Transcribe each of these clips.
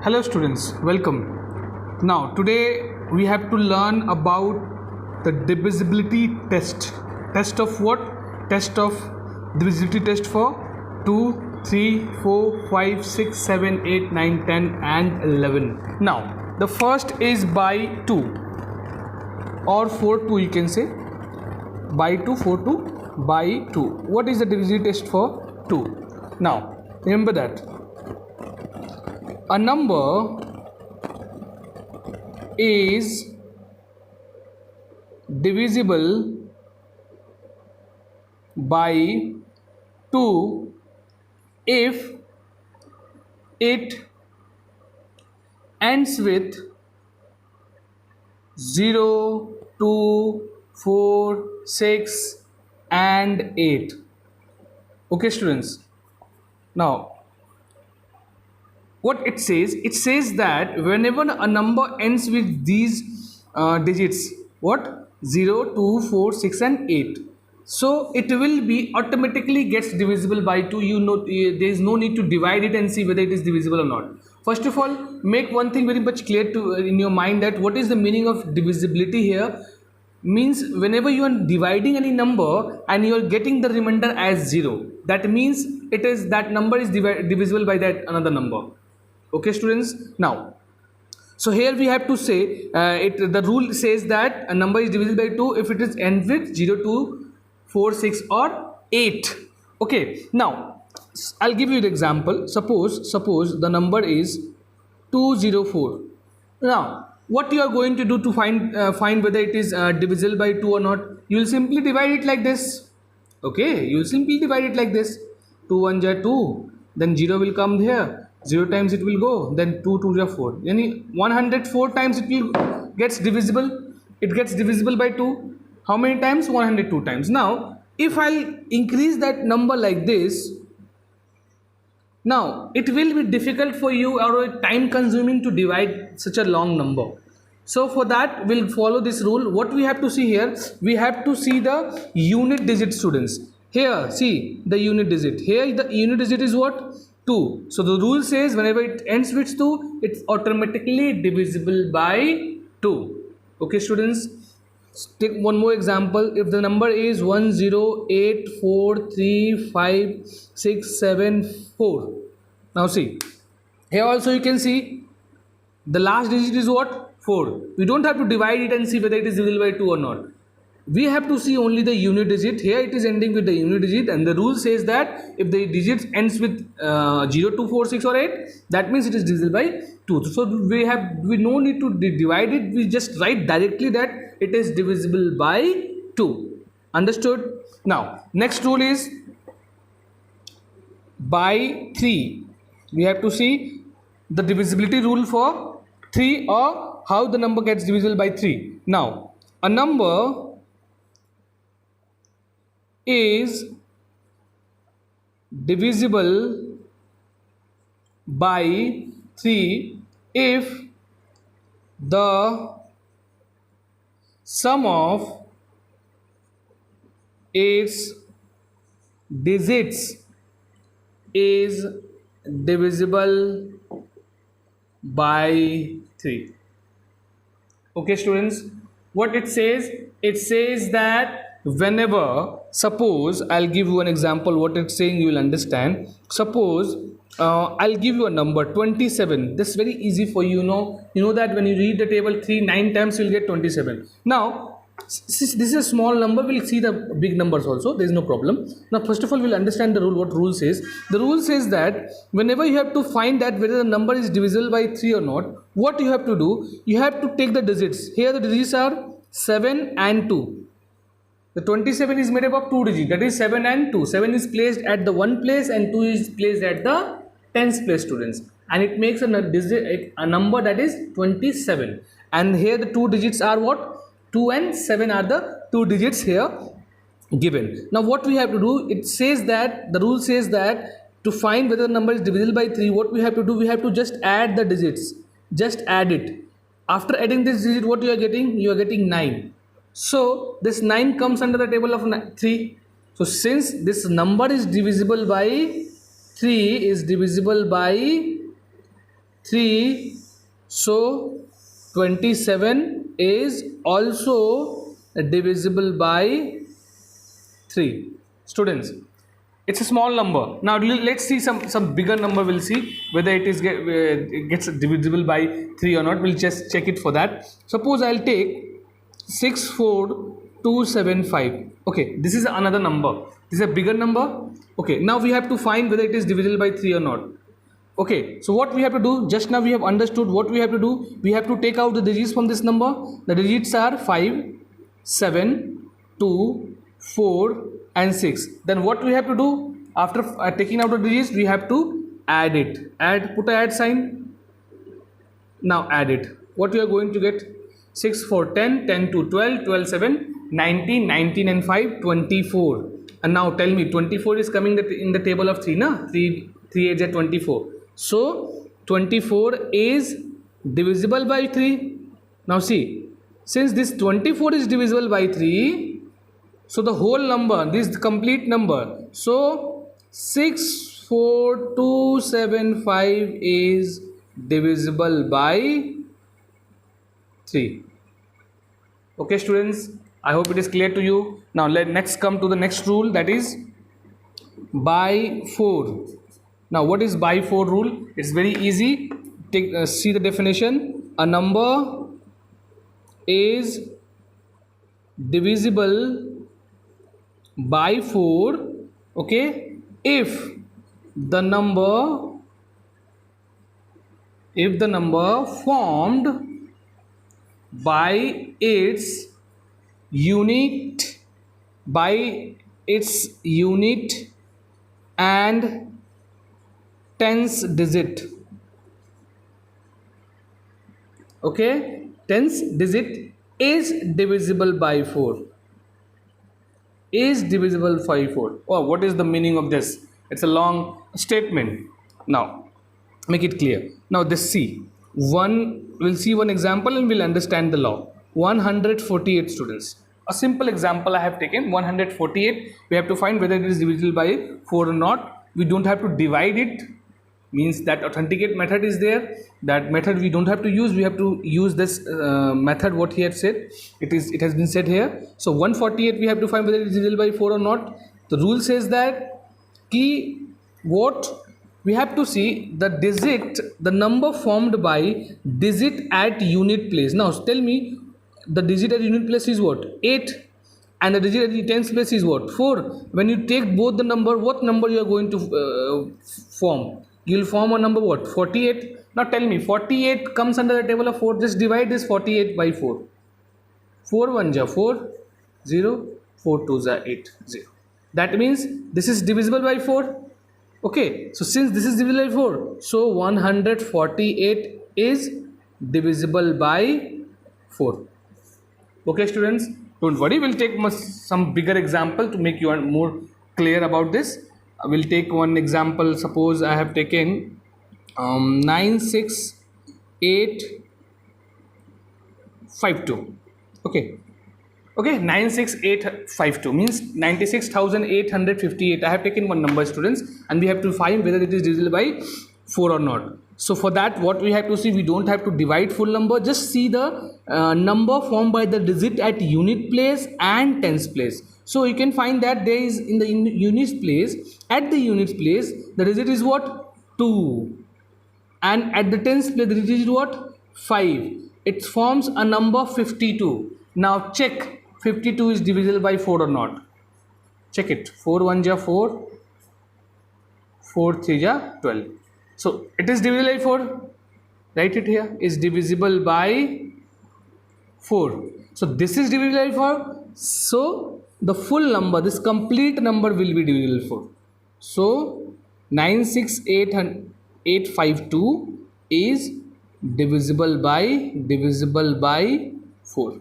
Hello students, welcome. Now today we have to learn about the divisibility test. Test of what? Test of divisibility test for 2, 3, 4, 5, 6, 7, 8, 9, 10 and 11. Now the first is by 2 or 4 2, you can say by 2, 4 2, by 2. What is the divisibility test for 2? Now remember that a number is divisible by 2 if it ends with 0, 2, 4, 6 and 8. Okay students, now what it says that whenever a number ends with these digits, what? 0, 2, 4, 6 and 8, so it will be automatically gets divisible by 2. You know, there is no need to divide it and see whether it is divisible or not. First of all, make one thing very much clear to in your mind, that what is the meaning of divisibility here. Means whenever you are dividing any number and you are getting the remainder as 0, that means it is that number is divisible by that another number. Okay students, now so here we have to say the rule says that a number is divisible by 2 if it is ends with 0, 2, 4, 6 or 8. Okay, now I'll give you the example. Suppose the number is 204. Now what you are going to do to find whether it is divisible by 2 or not? You will simply divide it like this. Okay, you will simply divide it like this. 2 1 are 2, then 0 will come here, 0 times it will go, then 2 2 are 4. Yani 104 times it will gets divisible. It gets divisible by 2. How many times? 102 times. Now if I'll increase that number like this, now it will be difficult for you or time consuming to divide such a long number. So for that we'll follow this rule. What we have to see here, we have to see the unit digit students. Here see the unit digit. Here the unit digit is what? 2. So the rule says whenever it ends with 2, it's automatically divisible by 2. Okay students, take one more example. If the number is 108435674, now see here also you can see the last digit is what? 4. We don't have to divide it and see whether it is divisible by 2 or not. We have to see only the unit digit. Here it is ending with the unit digit, and the rule says that if the digit ends with 0, 2, 4, 6 or 8, that means it is divisible by 2. So we no need to divide it. We just write directly that it is divisible by 2. Understood? Now next rule is by 3. We have to see the divisibility rule for 3, or how the number gets divisible by 3. Now a number is divisible by 3 if the sum of its digits is divisible by 3. Okay students, what it says that whenever, suppose I'll give you an example, what it's saying you will understand. Suppose I'll give you a number 27. This is very easy for you. You know that when you read the table 9 times you will get 27. Now this is a small number, we'll see the big numbers also, there is no problem. Now first of all we'll understand the rule. What rule says? The rule says that whenever you have to find that whether the number is divisible by 3 or not, what you have to do, you have to take the digits. Here the digits are 7 and 2. The 27 is made up of 2 digits, that is 7 and 2. 7 is placed at the 1 place and 2 is placed at the 10th place students, and it makes a number that is 27. And here the 2 digits are what? 2 and 7 are the 2 digits here given. Now what we have to do, it says that the rule says that to find whether the number is divisible by 3, what we have to do, we have to just add the digits. Just add it. After adding this digit, what you are getting? You are getting 9. So this 9 comes under the table of 3. So since this number is divisible by 3, is divisible by 3. So 27 is also divisible by 3. Students, it's a small number. Now let's see some bigger number. We'll see whether it gets divisible by 3 or not. We'll just check it for that. Suppose I'll take 64275. Okay, this is another number. This is a bigger number. Okay, now we have to find whether it is divisible by 3 or not. Okay, so what we have to do, just now we have understood what we have to do. We have to take out the digits from this number. The digits are 5, 7, 2, 4 and 6. Then what we have to do, after taking out the digits, we have to add it. Put a add sign. Now add it. What you are going to get? 6 4 10, 10 2 12, 12 7 19, 19 and 5 24. And now tell me, 24 is coming in the table of 3, na? 3 8 are 24. So 24 is divisible by 3. Now see, since this 24 is divisible by 3, so the whole number, this is the complete number. So 64275 is divisible by 3. Okay students, I hope it is clear to you. Now let next come to the next rule, that is by 4. Now what is by 4 rule? It's very easy. See the definition. A number is divisible by 4, okay, if the number formed by its unit and tens digit. Okay, tens digit is divisible by 4. Is divisible by 4. Oh, what is the meaning of this? It's a long statement. Now make it clear. Now this C, we'll see one example and we'll understand the law. 148 students. A simple example I have taken, 148. We have to find whether it is divisible by 4 or not. We don't have to divide it. Means that authenticate method is there. That method we don't have to use. We have to use this method what he had said. It has been said here. So 148 we have to find whether it is divisible by 4 or not. The rule says that what we have to see the digit, the number formed by digit at unit place. Now tell me, the digit at unit place is what? 8. And the digit at the tens place is what? 4. When you take both the number, what number you are going to form? You will form a number what? 48. Now tell me, 48 comes under the table of 4. Just divide this 48 by 4. 4 1 ja 4, 0, 4 2 ja 8, 0. That means this is divisible by 4. Okay, so since this is divisible by 4, so 148 is divisible by 4. Okay students, don't worry, we'll take some bigger example to make you more clear about this. We'll take one example. Suppose I have taken 96852. Okay, 96852 means 96,858. I have taken one number students, and we have to find whether it is divisible by 4 or not. So for that, what we have to see, we don't have to divide full number, just see the number formed by the digit at unit place and tens place. So you can find that there is in the units place, at the units place, the digit is what? 2. And at the tens place, the digit is what? 5. It forms a number 52. Now check 52 is divisible by 4 or not. Check it. 4 1 ja 4, 4 3 ja 12. So it is divisible by 4. Write it here. Is divisible by 4. So this is divisible by 4. So the full number, this complete number will be divisible by 4. So 968852 is divisible by 4.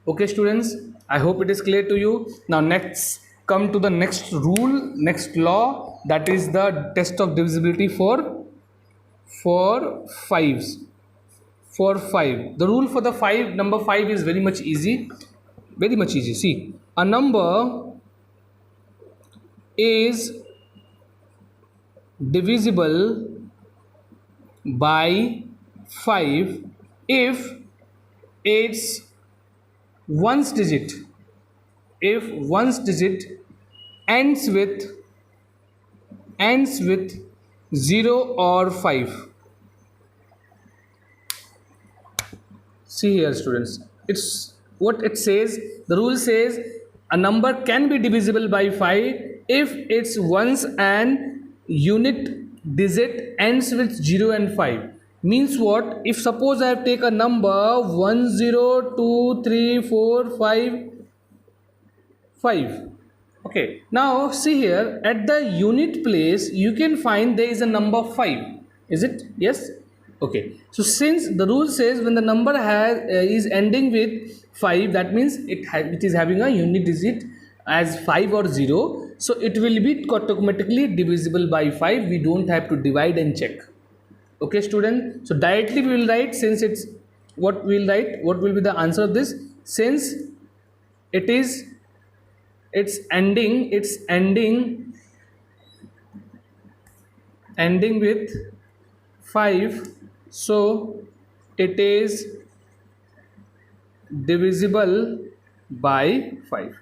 Okay students, I hope it is clear to you. Now next come to the next rule, next law, that is the test of divisibility for fives. For 5, the rule for the number 5 is very much easy. See, a number is divisible by 5 if its ones digit if ones digit ends with 0 or 5. See here, students. It's what it says. The rule says a number can be divisible by 5 if its ones and unit digit ends with 0 and 5. Means what? If suppose I take a number 1, 0, 2, 3, 4, 5, 5. Okay, now see here at the unit place you can find there is a number 5. Is it? Yes. Okay, so since the rule says when the number is ending with 5, that means it is having a unit digit as 5 or 0, so it will be automatically divisible by 5. We don't have to divide and check. Okay, student, so directly we will write, since it's what we'll write, what will be the answer of this, since it is ending with 5, so it is divisible by 5.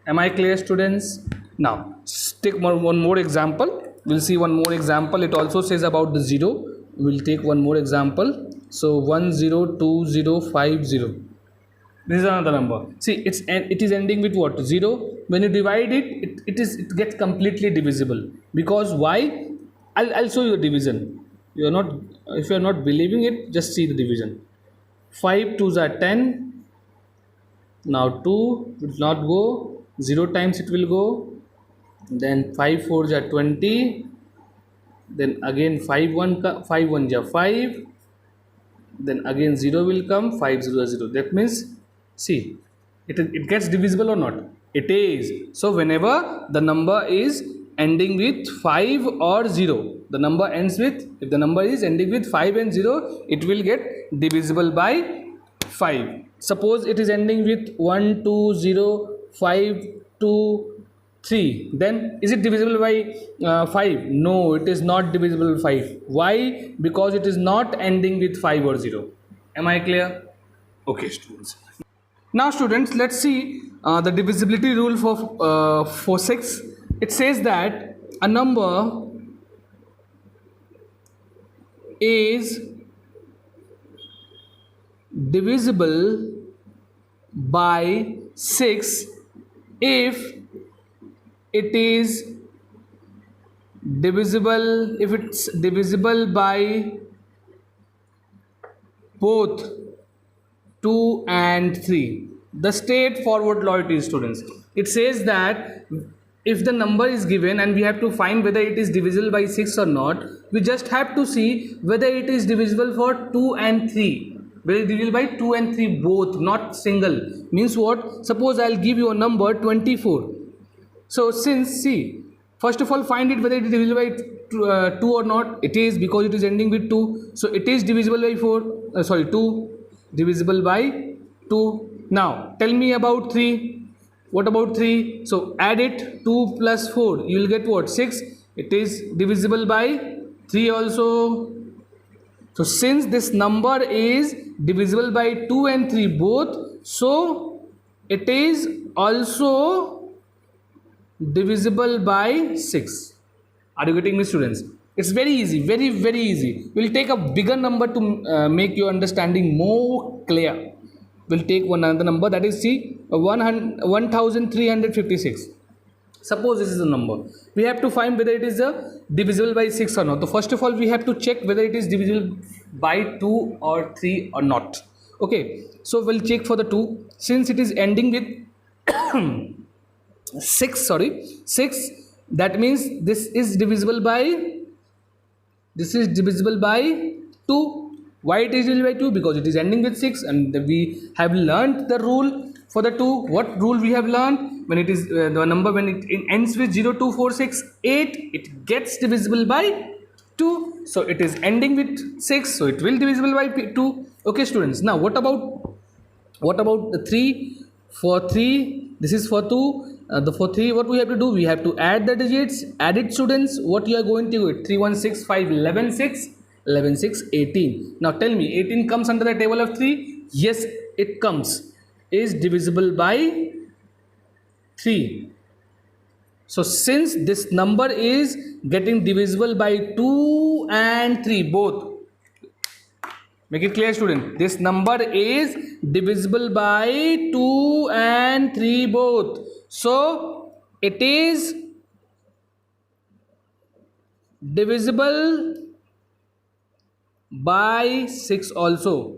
Am I clear, students? Now take one more example. We'll see one more example. It also says about the 0. We'll take one more example. So 1, 0, 2, 0, 5, 0. This is another number. See, it is ending with what? 0. When you divide it gets completely divisible. Because why? I'll show you the division. If you are not believing it, just see the division. 5 2s are 10. Now 2 will not go. 0 times it will go. Then 5 4s are 20. Then again 5 1s are 5. Then again 0 will come. 5 0 0. That means, see, it gets divisible or not? It is. So whenever the number is ending with 5 or 0, the number ends with, if the number is ending with 5 and 0, it will get divisible by 5. Suppose it is ending with 1 2 0 5 2 3, then is it divisible by 5? No, it is not divisible by 5. Why? Because it is not ending with 5 or 0. Am I clear? Okay, students. Now students, let's see the divisibility rule for 6. It says that a number is divisible by 6 if it's divisible by both 2 and 3. The straightforward law it is, students. It says that if the number is given and we have to find whether it is divisible by 6 or not, we just have to see whether it is divisible for 2 and 3. Whether it is divisible by 2 and 3 both, not single. Means what? Suppose I'll give you a number 24. So since, see, first of all find it whether it is divisible by 2 or not. It is, because it is ending with 2. So it is divisible by 2. Divisible by 2. Now tell me about 3. What about 3? So add it, 2 plus 4, you will get what? 6. It is divisible by 3 also. So since this number is divisible by 2 and 3 both, so it is also divisible by 6. Are you getting me, students? It's very easy, very very easy. We'll take a bigger number to make your understanding more clear. We'll take another number, that is, see, 1356. Suppose this is a number. We have to find whether it is divisible by 6 or not. So first of all we have to check whether it is divisible by 2 or 3 or not. Okay, so we'll check for the 2. Since it is ending with 6, that means this is divisible by 2. Why it is divisible by 2? Because it is ending with 6, and we have learned the rule for the 2. What rule we have learned? When it is the number, when it ends with 0 2 4 6 8, it gets divisible by 2. So it is ending with 6, so it will divisible by 2. Okay, students. Now what about the 3? For 3, this is for 2. the for 3 what we have to do, we have to add the digits. Add it, students. What you are going to do it? 3 1 6 5 11 6 11 6 18. Now tell me, 18 comes under the table of 3? Yes, it comes. Is divisible by 3. So since this number is getting divisible by 2 and 3 both, make it clear, student. This number is divisible by 2 and 3 both. So it is divisible by 6 also.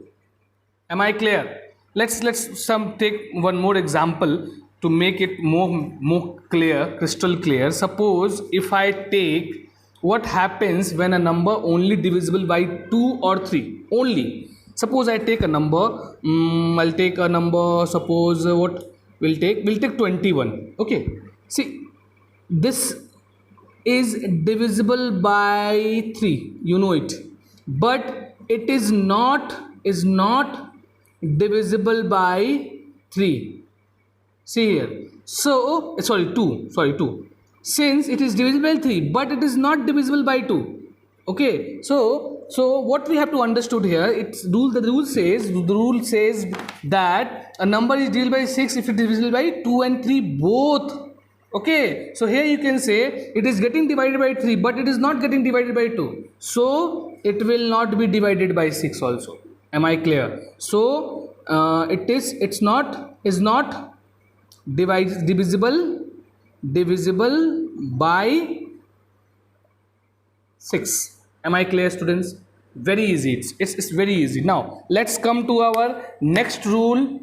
Am I clear? Let's some take one more example to make it more clear, crystal clear. Suppose if I take what happens when a number only divisible by 2 or 3 only. Suppose I take a number, I'll take a number, suppose what we'll take 21. Okay, see, this is divisible by 3, you know it, but it is not divisible by 3. See here, so sorry 2, since it is divisible by 3 but it is not divisible by 2. Okay, so what we have to understood here, the rule says that a number is divisible by 6 if it is divisible by 2 and 3 both. Okay, so here you can say it is getting divided by 3 but it is not getting divided by 2, so it will not be divided by 6 also. Am I clear? So it's not divisible by 6. Am I clear, students? Very easy. It's very easy. Now let's come to our next rule,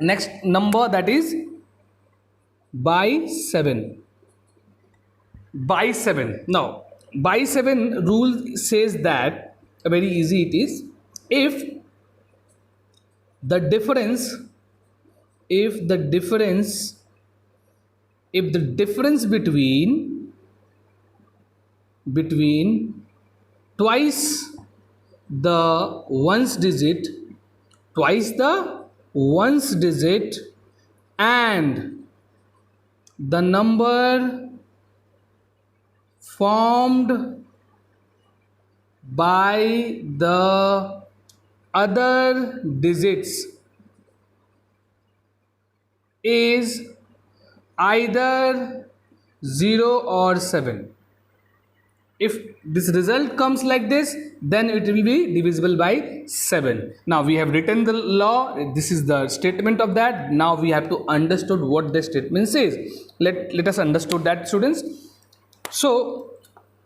next number, that is by 7. By 7. Now by 7 rule says that very easy it is. If the difference between twice the ones digit and the number formed by the other digits is either 0 or 7. If this result comes like this, then it will be divisible by 7. Now we have written the law. This is the statement of that. Now we have to understood what the statement says. Let us understood that, students. So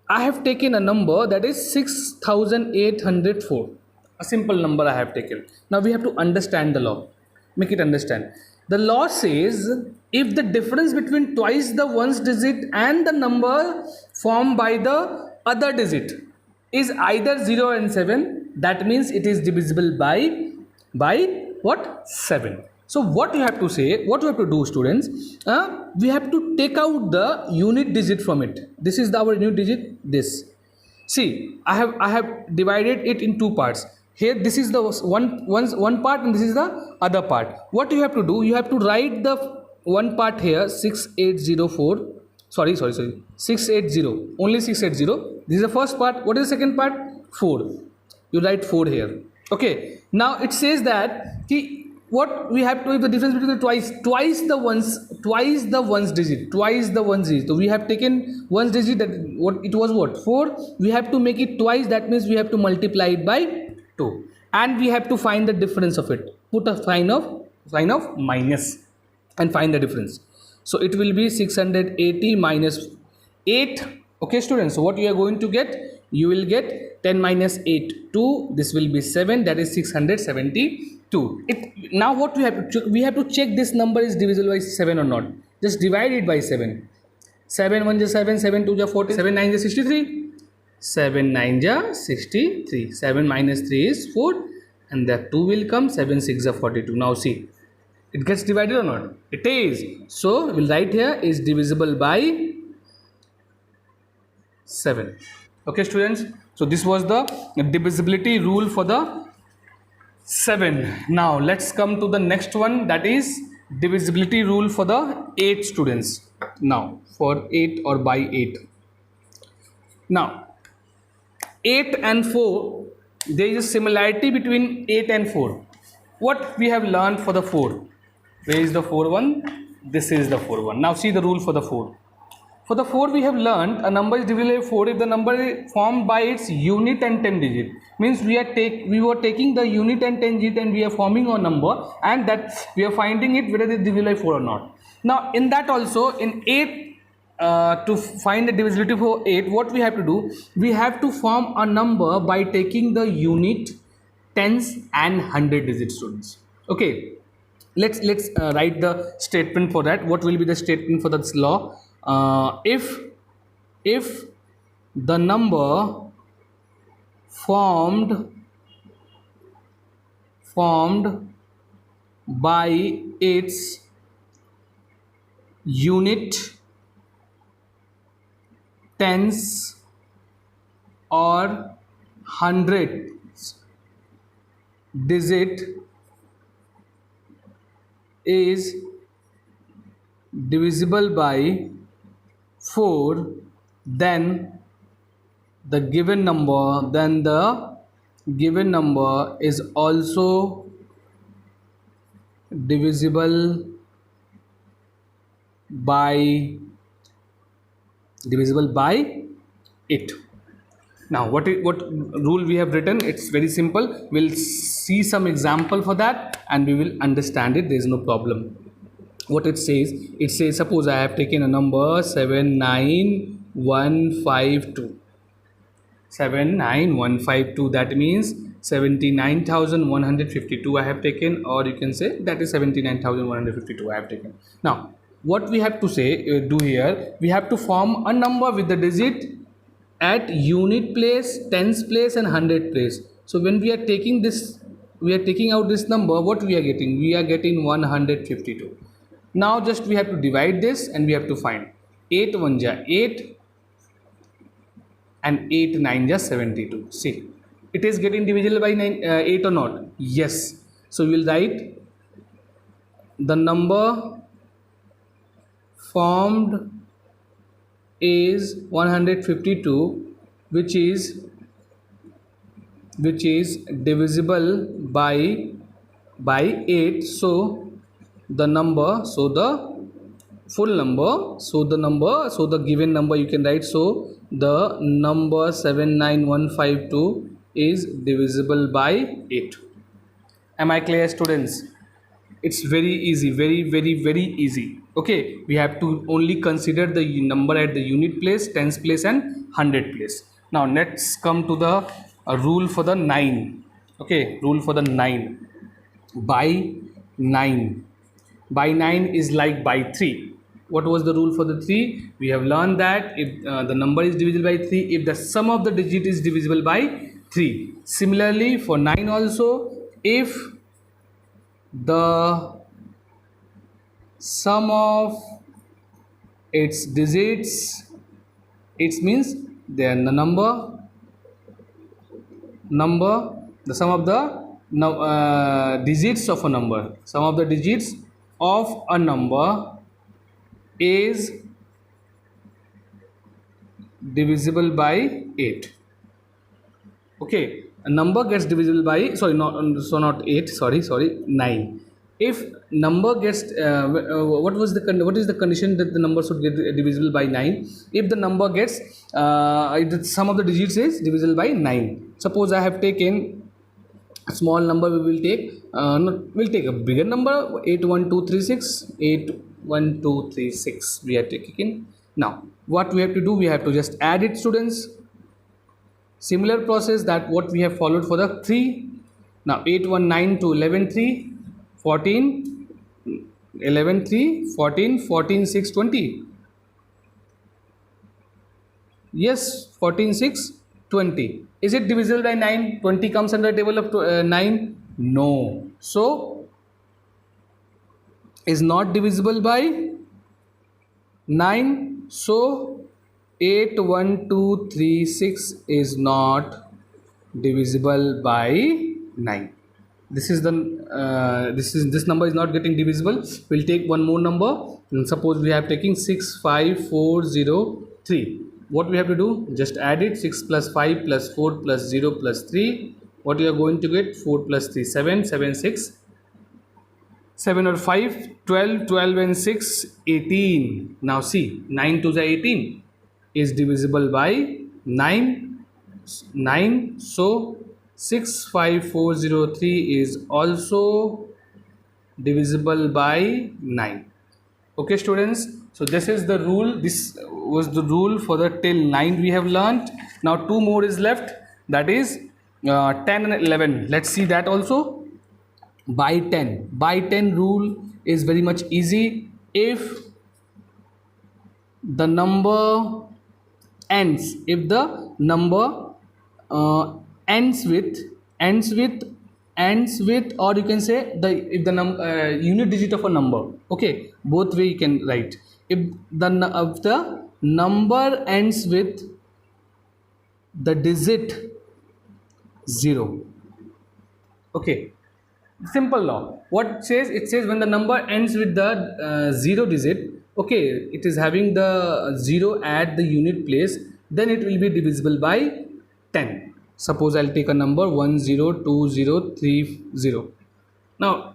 I have taken a number that is 6804. A simple number I have taken. Now we have to understand the law. Make it understand. The law says if the difference between twice the ones digit and the number formed by the other digit is either 0 and 7, that means it is divisible by what? 7. So what you have to say, what you have to do, students, we have to take out the unit digit from it. This is our unit digit, this. See, I have divided it in two parts. Here this is the one part and this is the other part. What you have to do, you have to write the one part here 6804. Sorry 680, only 680. This is the first part. What is the second part? 4. You write 4 here. Okay, now it says that what we have to, if the difference between the twice the ones digit. So we have taken ones digit, that what it was, what, 4. We have to make it twice, that means we have to multiply it by 2, and we have to find the difference of it. Put a sign of minus and find the difference. So it will be 680 minus 8. Okay, students, so what you are going to get, you will get 10 minus 8 2. This will be 7, that is 672. Now what we have to check this number is divisible by 7 or not. Just divide it by 7. 7 1 is 7, 7 2 is 40, 7 9 is 63. 7 9 is 63. 7 minus 3 is 4, and that 2 will come. 7 6 is 42. Now see, it gets divided or not? It is. So we'll write here is divisible by 7. Okay, students, so this was the divisibility rule for the 7. Now let's come to the next one, that is divisibility rule for the 8 students. Now for 8 or by 8. Now 8 and 4, there is a similarity between 8 and 4. What we have learned for the 4? Where is the 4 one? This is the 4 one. Now see the rule for the 4. For the 4 we have learned a number is divisible by 4 if the number is formed by its unit and 10 digit. Means we were taking the unit and 10 digit and we are forming a number, and that we are finding it whether it is divisible by 4 or not. Now in that also, in 8, to find the divisibility for 8, what we have to do, we have to form a number by taking the unit, tens and 100 digit students. Okay, let's write the statement for that. What will be the statement for this law? If the number formed by its unit, tens or hundreds digit is divisible by 4, then the given number is also divisible by it. Now what rule we have written? It's very simple. We'll see some example for that and we will understand it. There is no problem. What it says, suppose I have taken a number 79152. 79152, that means 79,152 I have taken, or you can say that is 79,152 I have taken. Now what we have to do here, we have to form a number with the digit at unit place, tens place and 100 place. So when we are taking out this number, what we are getting? We are getting 152. Now just we have to divide this and we have to find 8 1 ja 8 and 8 9 ja 72. See, it is getting divisible by 8 or not? Yes. So we will write the number formed is 152, which is divisible by 8. So the given number you can write. So the number 79152 is divisible by 8. Am I clear, students? It's very easy, very easy. Okay, we have to only consider the number at the unit place, tens place and 100 place. Now let's come to the rule for the 9. Okay, rule for the 9. By 9 is like by 3. What was the rule for the 3? We have learned that if the number is divisible by 3 if the sum of the digit is divisible by 3. Similarly for 9 also, if the sum of its digits, it means the the sum of the digits of a number, sum of the digits of a number is divisible by 8. Okay, a number gets divisible by, not 8, sorry, 9. If number gets what is the condition that the number should get divisible by 9? If the number gets the sum of the digits is divisible by 9. Suppose I have taken a small number, we'll take a bigger number, 81236 81236 we are taking. Now what we have to do, we have to just add it, students. Similar process that what we have followed for the 3. Now 819 to 113 14 113 14 14 6 20. Yes, 14 6 20. Is it divisible by 9? 20 comes under the table of 9? No. So is not divisible by 9. So 81236 is not divisible by 9. This number is not getting divisible. We'll take one more number, and suppose we have taking 65403. What we have to do, just add it. 6 plus 5 plus 4 plus 0 plus 3. What you are going to get? 4 plus 3 7 7 6 7 or 5 12 12 and 6 18. Now see, 9 to the 18 is divisible by 9. 9, so 65403 is also divisible by 9. Okay students, so this is the rule. This was the rule for the till 9 we have learnt. Now two more is left, that is 10 and 11. Let's see that also. By 10 rule is very much easy. If the number if the number ends with or you can say the if the unit digit of a number, okay, both way you can write. If the number ends with the digit 0, okay, simple law. What says? It says when the number ends with the 0 digit, okay, it is having the 0 at the unit place, then it will be divisible by 10. Suppose I'll take a number 102030. Now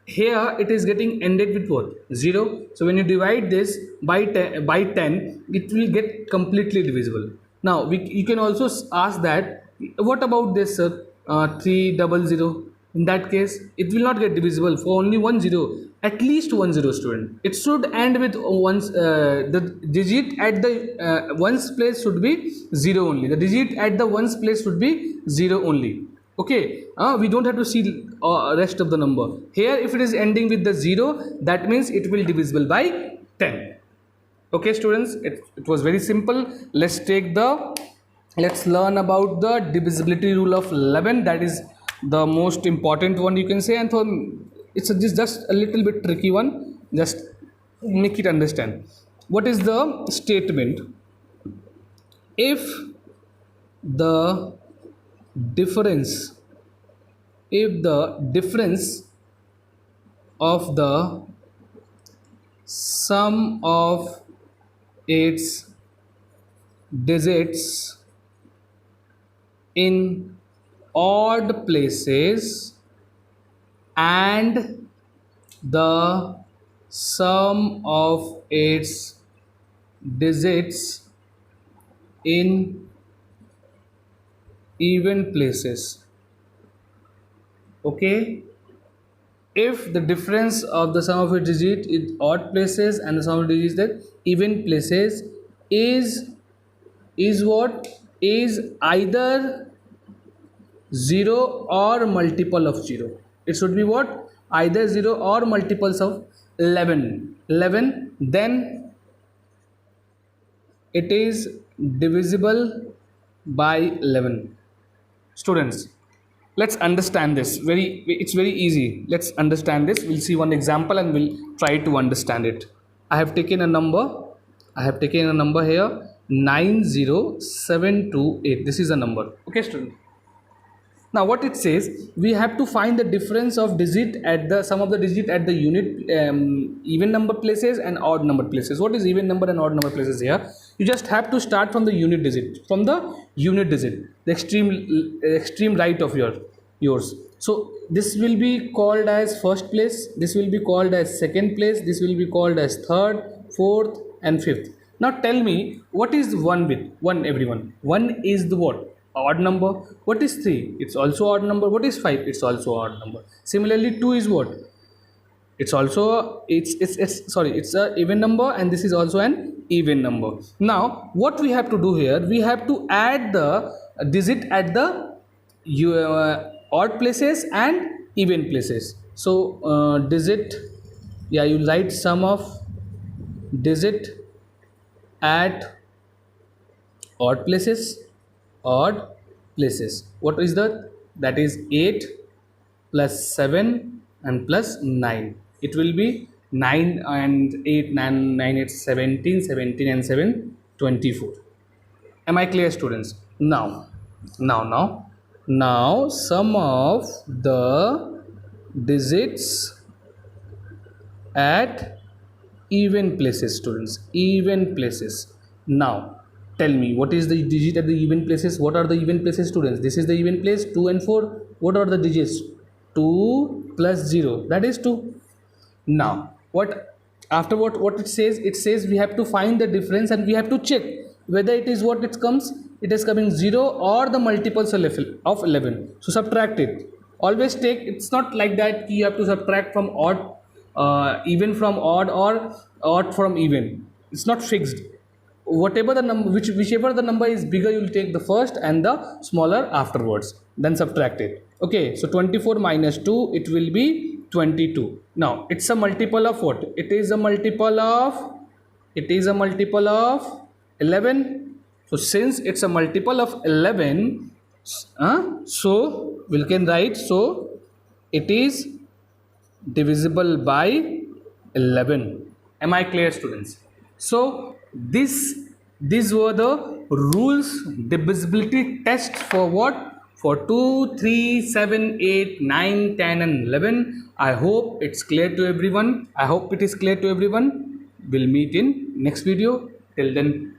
here it is getting ended with what? 0. So when you divide this by 10, it will get completely divisible. Now you can also ask that, what about this 300? In that case, it will not get divisible for only 10. At least 10, student. It should end with ones. The digit at the ones place should be 0 only. The digit at the ones place should be 0 only. Okay, we don't have to see rest of the number. Here if it is ending with the 0, that means it will divisible by 10. Okay students, it was very simple. Let's learn about the divisibility rule of 11. That is the most important one, you can say, and for it's just a little bit tricky one. Just make it understand. What is the statement? If the difference of the sum of its digits in odd places and the sum of its digits in even places, okay, if the difference of the sum of its digit in odd places and the sum of digits that even places is what? Is either 0 or multiple of 0. It should be what? Either 0 or multiples of 11. Then it is divisible by 11. Students, let's understand this. It's very easy. Let's understand this. We'll see one example and we'll try to understand it. I have taken a number here, 90728. This is a number. Okay, student. Now what it says, we have to find the difference of digit at the sum of the digit at the unit even number places and odd number places. What is even number and odd number places here? You just have to start from the unit digit, the extreme right of yours. So this will be called as first place, this will be called as second place, this will be called as third, fourth and fifth. Now tell me, what is 1 with 1, everyone? 1 is the what? Odd number. What is 3? It's also odd number. What is 5? It's also odd number. Similarly 2 is what? It's also it's a even number, and this is also an even number. Now what we have to do here, we have to add the digit at the odd places and even places. So digit, yeah, you write sum of digit at odd places. What is that is 8 plus 7 and plus 9. It will be 9 and 8 9 8 17 17 and 7 24. Am I clear, students? Now sum of the digits at even places, students, even places. Now tell me, what is the digit at the even places? What are the even places, students? This is the even place, 2 and 4. What are the digits? 2 plus 0, that is 2. Now what, after what it says we have to find the difference and we have to check whether it is what it comes, it is coming 0 or the multiples of 11. So subtract it. Always take, it's not like that you have to subtract from odd, even from odd, or odd from even. It's not fixed. Whatever the number, whichever the number is bigger, you will take the first and the smaller afterwards, then subtract it. Okay, so 24 minus 2, it will be 22. Now it's a multiple of what? It is a multiple of 11. So since it's a multiple of 11, so we can write, so it is divisible by 11. Am I clear, students? So these were the rules, divisibility tests for what? For 2, 3, 7, 8, 9, 10 and 11. I hope it's clear to everyone. I hope it is clear to everyone. We'll meet in next video. Till then,